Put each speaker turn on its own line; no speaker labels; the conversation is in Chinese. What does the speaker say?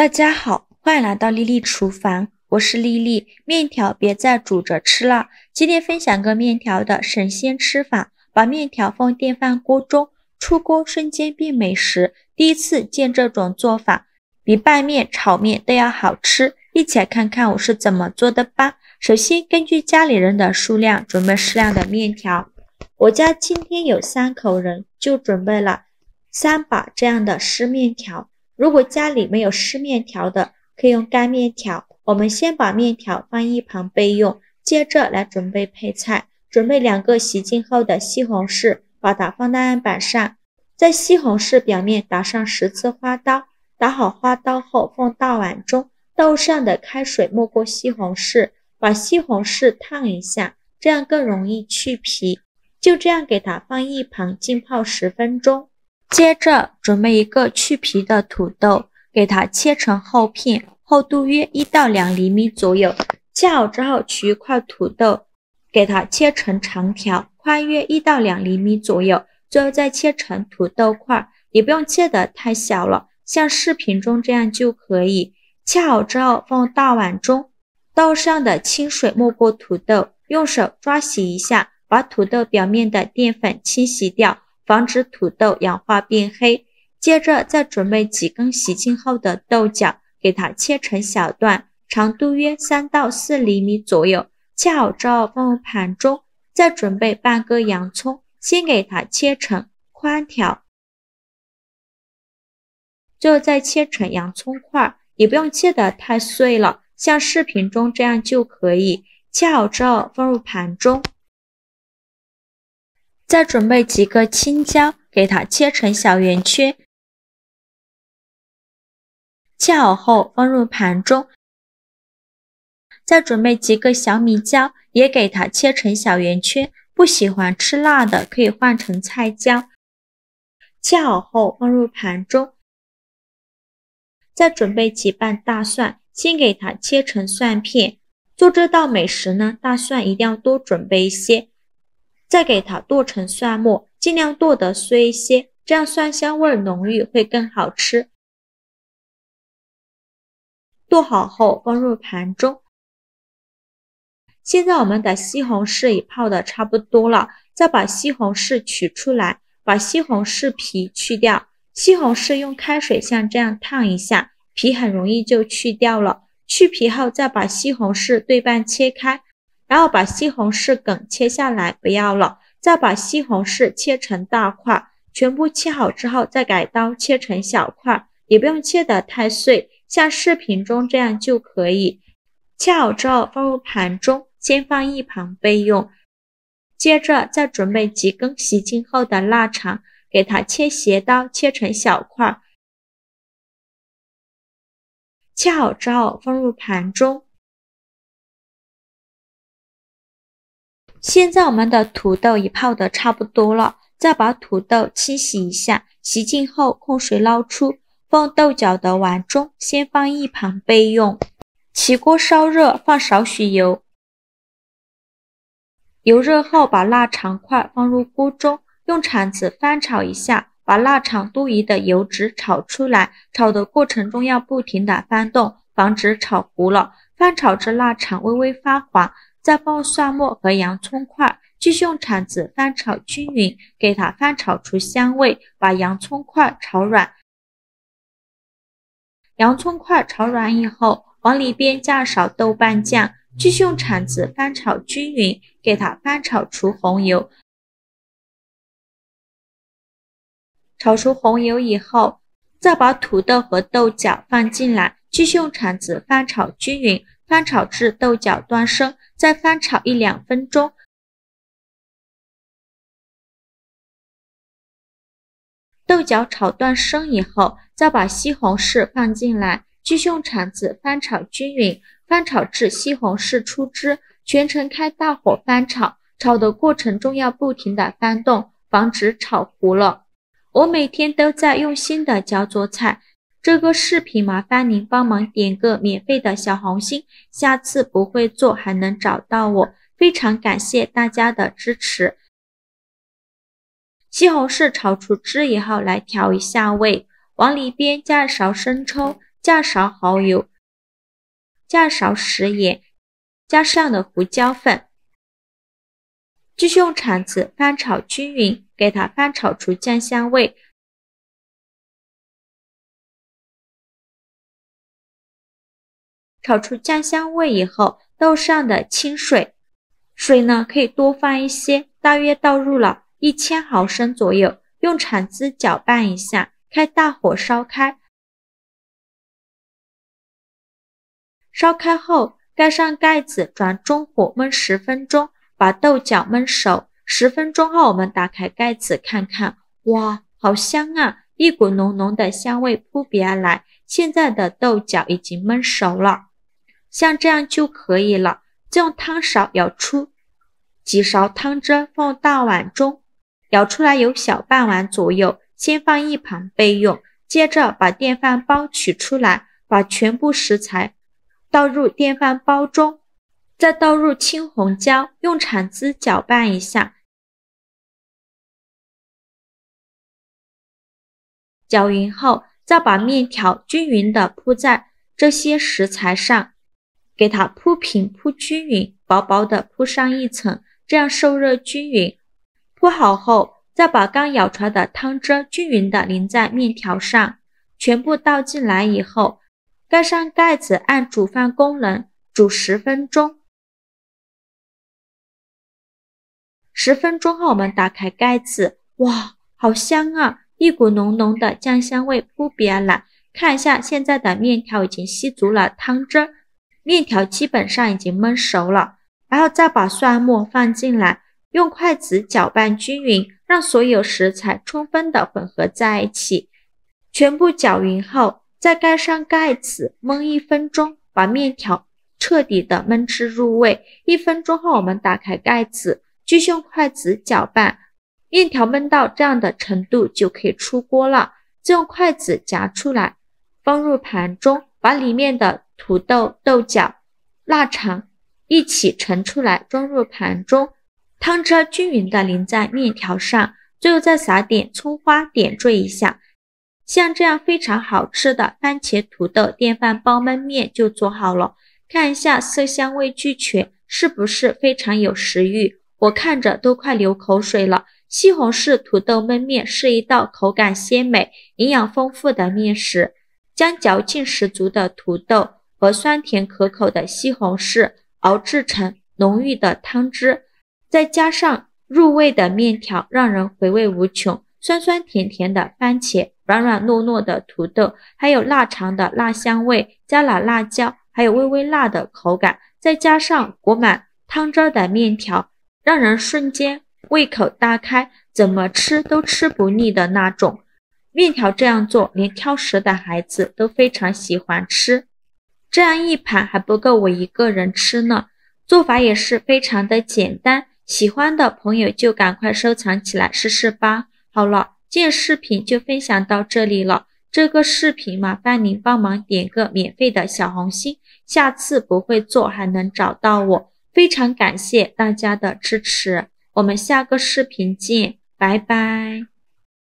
大家好，欢迎来到丽丽厨房，我是丽丽。面条别再煮着吃了，今天分享个面条的神仙吃法。把面条放电饭锅中，出锅瞬间变美食。第一次见这种做法，比拌面、炒面都要好吃。一起来看看我是怎么做的吧。首先根据家里人的数量准备适量的面条。我家今天有3口人，就准备了3把这样的湿面条。如果家里没有湿面条的，可以用干面条。我们先把面条放一旁备用，接着来准备配菜。准备2个洗净后的西红柿，把它放在案板上，在西红柿表面打上10次花刀。打好花刀后放大碗中，倒上的开水没过西红柿，把西红柿烫一下，这样更容易去皮。就这样给它放一旁浸泡10分钟。接着准备一个去皮的土豆，给它切成厚片，厚度约1到2厘米左右。切好之后取一块土豆，给它切成长条，宽约1到2厘米左右。最后再切成土豆块，也不用切得太小了，像视频中这样就可以。切好之后放大碗中，倒上的清水没过土豆，用手抓洗一下，把土豆表面的淀粉清洗掉，防止土豆氧化变黑。接着再准备几根洗净后的豆角，给它切成小段，长度约3到4厘米左右。切好之后放入盘中，再准备半个洋葱，先给它切成宽条，最后再切成洋葱块，也不用切得太碎了，像视频中这样就可以。切好之后放入盘中，再准备几个青椒，给它切成小圆圈。切好后放入盘中，再准备几个小米椒，也给它切成小圆圈。不喜欢吃辣的可以换成菜椒。切好后放入盘中，再准备几瓣大蒜，先给它切成蒜片。做这道美食呢，大蒜一定要多准备一些。再给它剁成蒜末，尽量剁得碎一些，这样蒜香味浓郁，会更好吃。剁好后放入盘中。现在我们的西红柿已泡得差不多了，再把西红柿取出来，把西红柿皮去掉。西红柿用开水像这样烫一下，皮很容易就去掉了。去皮后再把西红柿对半切开，然后把西红柿梗切下来不要了，再把西红柿切成大块，全部切好之后再改刀切成小块，也不用切得太碎，像视频中这样就可以。切好之后放入盘中，先放一旁备用。接着再准备几根洗净后的腊肠，给它切斜刀切成小块。切好之后放入盘中。现在我们的土豆已泡得差不多了，再把土豆清洗一下，洗净后控水捞出，放豆角的碗中，先放一旁备用。起锅烧热，放少许油，油热后把腊肠块放入锅中，用铲子翻炒一下，把腊肠多余的油脂炒出来。炒的过程中要不停地翻动，防止炒糊了。翻炒至腊肠微微发黄，再放入蒜末和洋葱块，继续用铲子翻炒均匀，给它翻炒出香味，把洋葱块炒软。洋葱块炒软以后，往里边加少豆瓣酱，继续用铲子翻炒均匀，给它翻炒出红油。炒出红油以后，再把土豆和豆角放进来，继续用铲子翻炒均匀，翻炒至豆角断生，再翻炒1-2分钟。豆角炒断生以后，再把西红柿放进来，继续用铲子翻炒均匀，翻炒至西红柿出汁，全程开大火翻炒。炒的过程中要不停地翻动，防止炒糊了。我每天都在用心的教做菜，这个视频麻烦您帮忙点个免费的小红心，下次不会做还能找到我，非常感谢大家的支持。西红柿炒出汁以后，来调一下味，往里边加一勺生抽，加勺蚝油，加勺食盐，加适量的胡椒粉。继续用铲子翻炒均匀，给它翻炒出酱香味。炒出酱香味以后，倒上的清水，水呢可以多放一些，大约倒入了1000毫升左右，用铲子搅拌一下，开大火烧开。烧开后，盖上盖子，转中火焖10分钟，把豆角焖熟。10分钟后，我们打开盖子看看，哇，好香啊！一股浓浓的香味扑鼻而来。现在的豆角已经焖熟了，像这样就可以了。再用汤勺舀出几勺汤汁，放大碗中，舀出来有小半碗左右，先放一旁备用。接着把电饭煲取出来，把全部食材倒入电饭煲中，再倒入青红椒，用铲子搅拌一下。搅匀后，再把面条均匀地铺在这些食材上，给它铺平铺均匀，薄薄的铺上一层，这样受热均匀。铺好后，再把刚舀出来的汤汁均匀地淋在面条上，全部倒进来以后，盖上盖子，按煮饭功能煮10分钟。10分钟后，我们打开盖子，哇，好香啊！一股浓浓的酱香味扑鼻而来。看一下现在的面条已经吸足了汤汁，面条基本上已经焖熟了。然后再把蒜末放进来，用筷子搅拌均匀，让所有食材充分的混合在一起。全部搅匀后，再盖上盖子焖1分钟，把面条彻底的焖至入味。1分钟后，我们打开盖子，继续用筷子搅拌。面条焖到这样的程度就可以出锅了，再用筷子夹出来，放入盘中，把里面的土豆、豆角、腊肠一起盛出来，装入盘中，汤汁均匀的淋在面条上，最后再撒点葱花点缀一下。像这样非常好吃的番茄土豆电饭煲焖面就做好了。看一下色香味俱全，是不是非常有食欲？我看着都快流口水了。西红柿土豆焖面是一道口感鲜美、营养丰富的面食，将嚼劲十足的土豆和酸甜可口的西红柿熬制成浓郁的汤汁，再加上入味的面条，让人回味无穷。酸酸甜甜的番茄，软软糯糯的土豆，还有腊肠的辣香味，加了辣椒，还有微微辣的口感，再加上裹满汤汁的面条，让人瞬间胃口大开，怎么吃都吃不腻的那种。面条这样做，连挑食的孩子都非常喜欢吃。这样一盘还不够我一个人吃呢。做法也是非常的简单，喜欢的朋友就赶快收藏起来试试吧。好了，今天视频就分享到这里了。这个视频麻烦您帮忙点个免费的小红心，下次不会做还能找到我。非常感谢大家的支持，我们下个视频见，拜拜。